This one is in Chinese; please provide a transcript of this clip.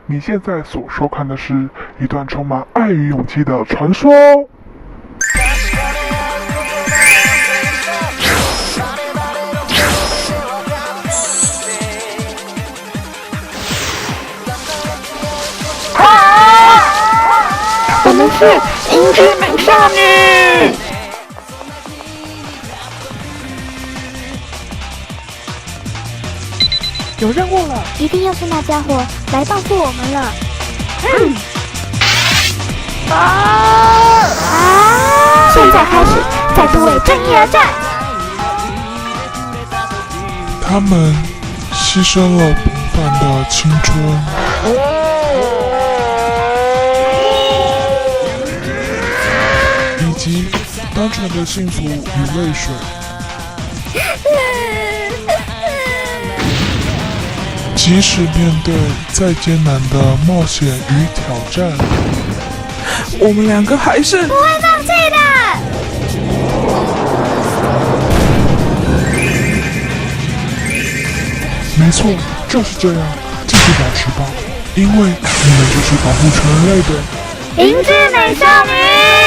你现在所收看的是一段充满爱与勇气的传说。我们是英之美少女。有任务了，一定又是那家伙来报复我们了。现在开始，再度为正义而战。他们牺牲了平凡的青春，以及单纯的幸福与泪水。即使面对再艰难的冒险与挑战，我们两个还是不会放弃的。没错，就是这样，继续保持吧，因为你们就是保护全人类的英之美少女。